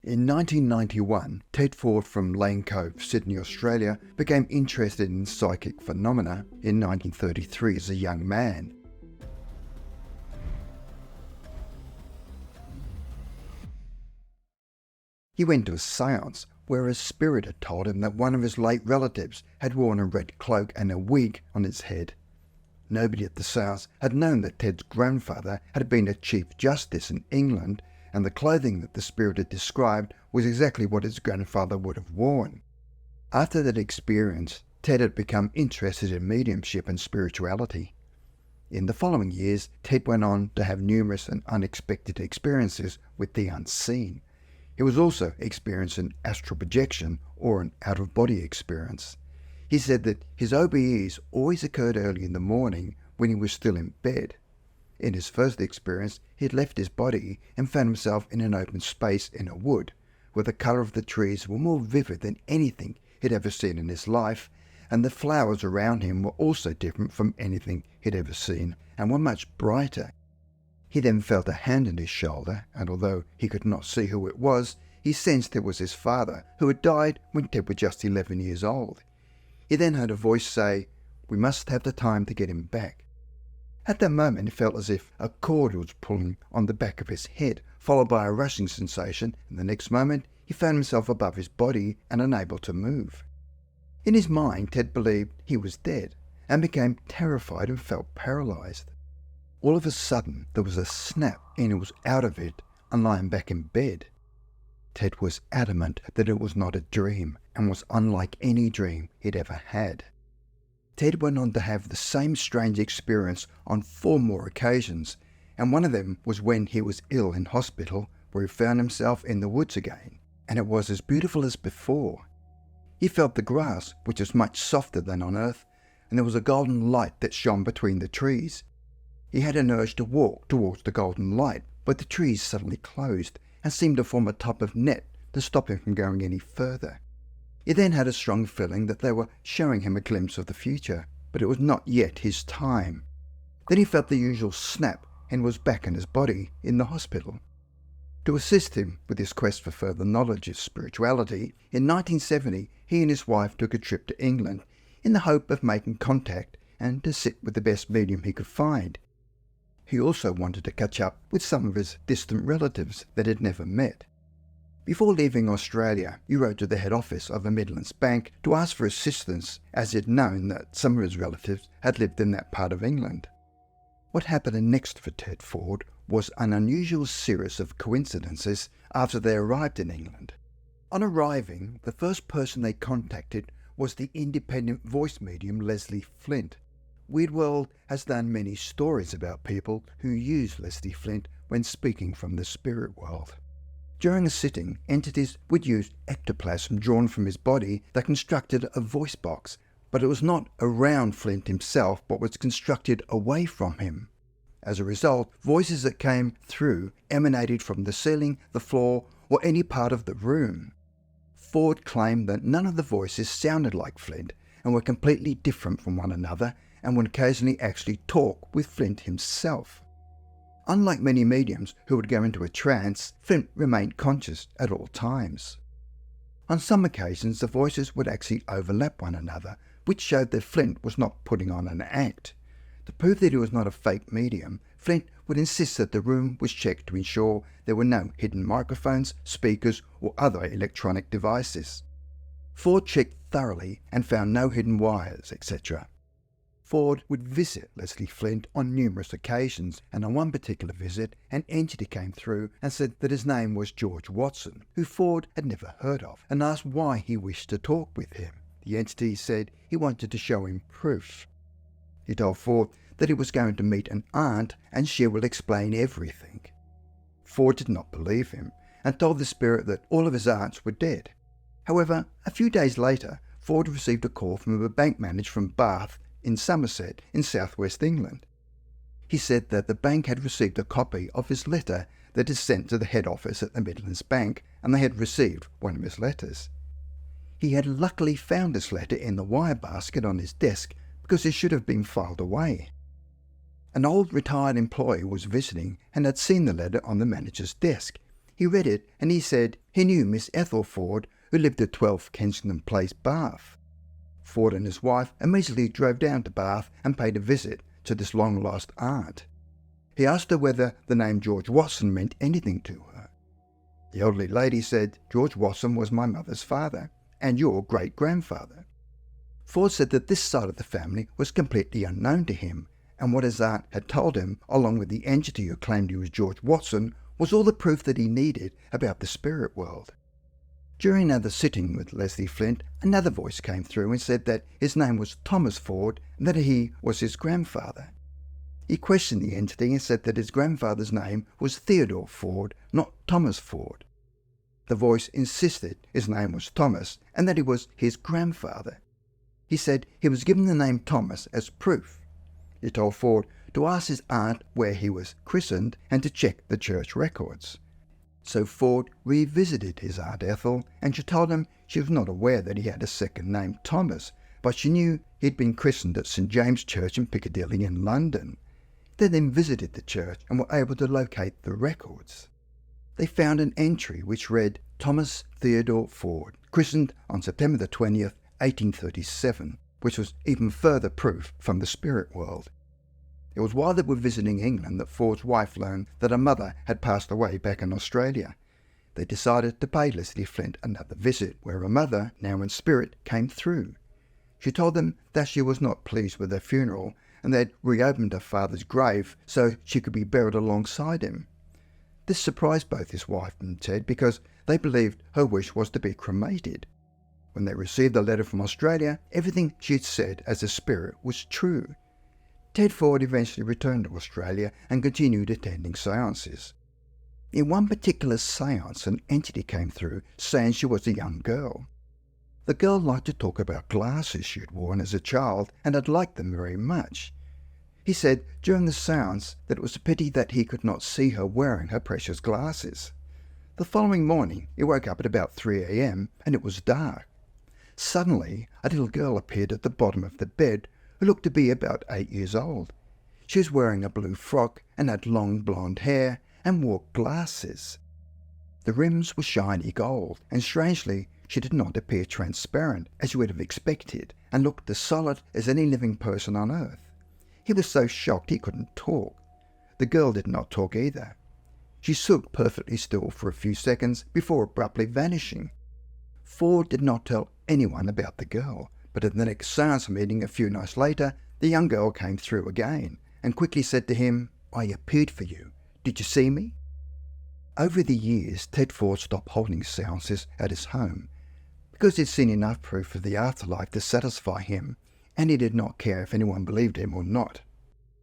In 1991, Ted Ford from Lane Cove, Sydney, Australia, became interested in psychic phenomena in 1933 as a young man. He went to a seance where a spirit had told him that one of his late relatives had worn a red cloak and a wig on his head. Nobody at the seance had known that Ted's grandfather had been a Chief Justice in England, and the clothing that the spirit had described was exactly what his grandfather would have worn. After that experience, Ted had become interested in mediumship and spirituality. In the following years, Ted went on to have numerous and unexpected experiences with the unseen. He was also experiencing astral projection or an out-of-body experience. He said that his OBEs always occurred early in the morning when he was still in bed. In his first experience, he had left his body and found himself in an open space in a wood, where the colour of the trees were more vivid than anything he'd ever seen in his life, and the flowers around him were also different from anything he'd ever seen, and were much brighter. He then felt a hand on his shoulder, and although he could not see who it was, he sensed it was his father, who had died when Ted was just 11 years old. He then heard a voice say, "We must have the time to get him back." At that moment it felt as if a cord was pulling on the back of his head, followed by a rushing sensation, and the next moment he found himself above his body and unable to move. In his mind, Ted believed he was dead, and became terrified and felt paralysed. All of a sudden there was a snap, and he was out of it and lying back in bed. Ted was adamant that it was not a dream, and was unlike any dream he'd ever had. Ted went on to have the same strange experience on 4 more occasions, and one of them was when he was ill in hospital, where he found himself in the woods again, and it was as beautiful as before. He felt the grass, which was much softer than on earth, and there was a golden light that shone between the trees. He had an urge to walk towards the golden light, but the trees suddenly closed and seemed to form a type of net to stop him from going any further. He then had a strong feeling that they were showing him a glimpse of the future, but it was not yet his time. Then he felt the usual snap and was back in his body in the hospital. To assist him with his quest for further knowledge of spirituality, in 1970 he and his wife took a trip to England in the hope of making contact and to sit with the best medium he could find. He also wanted to catch up with some of his distant relatives that he'd never met. Before leaving Australia, he wrote to the head office of a Midlands bank to ask for assistance, as he'd known that some of his relatives had lived in that part of England. What happened next for Ted Ford was an unusual series of coincidences after they arrived in England. On arriving, the first person they contacted was the independent voice medium Leslie Flint. Weird World has done many stories about people who use Leslie Flint when speaking from the spirit world. During a sitting, entities would use ectoplasm drawn from his body that constructed a voice box, but it was not around Flint himself but was constructed away from him. As a result, voices that came through emanated from the ceiling, the floor, or any part of the room. Ford claimed that none of the voices sounded like Flint and were completely different from one another, and would occasionally actually talk with Flint himself. Unlike many mediums who would go into a trance, Flint remained conscious at all times. On some occasions the voices would actually overlap one another, which showed that Flint was not putting on an act. To prove that he was not a fake medium, Flint would insist that the room was checked to ensure there were no hidden microphones, speakers, or other electronic devices. Ford checked thoroughly and found no hidden wires, etc. Ford would visit Leslie Flint on numerous occasions, and on one particular visit an entity came through and said that his name was George Watson, who Ford had never heard of, and asked why he wished to talk with him. The entity said he wanted to show him proof. He told Ford that he was going to meet an aunt and she will explain everything. Ford did not believe him and told the spirit that all of his aunts were dead. However, a few days later, Ford received a call from a bank manager from Bath in Somerset in southwest England. He said that the bank had received a copy of his letter that is sent to the head office at the Midlands Bank, and they had received one of his letters. He had luckily found this letter in the wire basket on his desk because it should have been filed away. An old retired employee was visiting and had seen the letter on the manager's desk. He read it and he said he knew Miss Ethel Ford, who lived at 12 Kensington Place, Bath. Ford and his wife immediately drove down to Bath and paid a visit to this long-lost aunt. He asked her whether the name George Watson meant anything to her. The elderly lady said, "George Watson was my mother's father, and your great-grandfather." Ford said that this side of the family was completely unknown to him, and what his aunt had told him, along with the entity who claimed he was George Watson, was all the proof that he needed about the spirit world. During another sitting with Leslie Flint, another voice came through and said that his name was Thomas Ford and that he was his grandfather. He questioned the entity and said that his grandfather's name was Theodore Ford, not Thomas Ford. The voice insisted his name was Thomas and that he was his grandfather. He said he was given the name Thomas as proof. He told Ford to ask his aunt where he was christened and to check the church records. So Ford revisited his Aunt Ethel, and she told him she was not aware that he had a second name, Thomas, but she knew he'd been christened at St. James' Church in Piccadilly in London. They then visited the church and were able to locate the records. They found an entry which read, "Thomas Theodore Ford, christened on September the 20th, 1837, which was even further proof from the spirit world. It was while they were visiting England that Ford's wife learned that her mother had passed away back in Australia. They decided to pay Leslie Flint another visit, where her mother, now in spirit, came through. She told them that she was not pleased with her funeral and they'd reopened her father's grave so she could be buried alongside him. This surprised both his wife and Ted because they believed her wish was to be cremated. When they received the letter from Australia, everything she had said as a spirit was true. Ted Ford eventually returned to Australia and continued attending seances. In one particular seance, an entity came through saying she was a young girl. The girl liked to talk about glasses she had worn as a child and had liked them very much. He said during the seance that it was a pity that he could not see her wearing her precious glasses. The following morning, he woke up at about 3 a.m. and it was dark. Suddenly, a little girl appeared at the bottom of the bed who looked to be about 8 years old. She was wearing a blue frock and had long blonde hair and wore glasses. The rims were shiny gold, and strangely, she did not appear transparent, as you would have expected, and looked as solid as any living person on earth. He was so shocked he couldn't talk. The girl did not talk either. She stood perfectly still for a few seconds before abruptly vanishing. Ford did not tell anyone about the girl, but at the next seance meeting a few nights later, the young girl came through again and quickly said to him, "I appeared for you. Did you see me?" Over the years, Ted Ford stopped holding seances at his home because he'd seen enough proof of the afterlife to satisfy him, and he did not care if anyone believed him or not.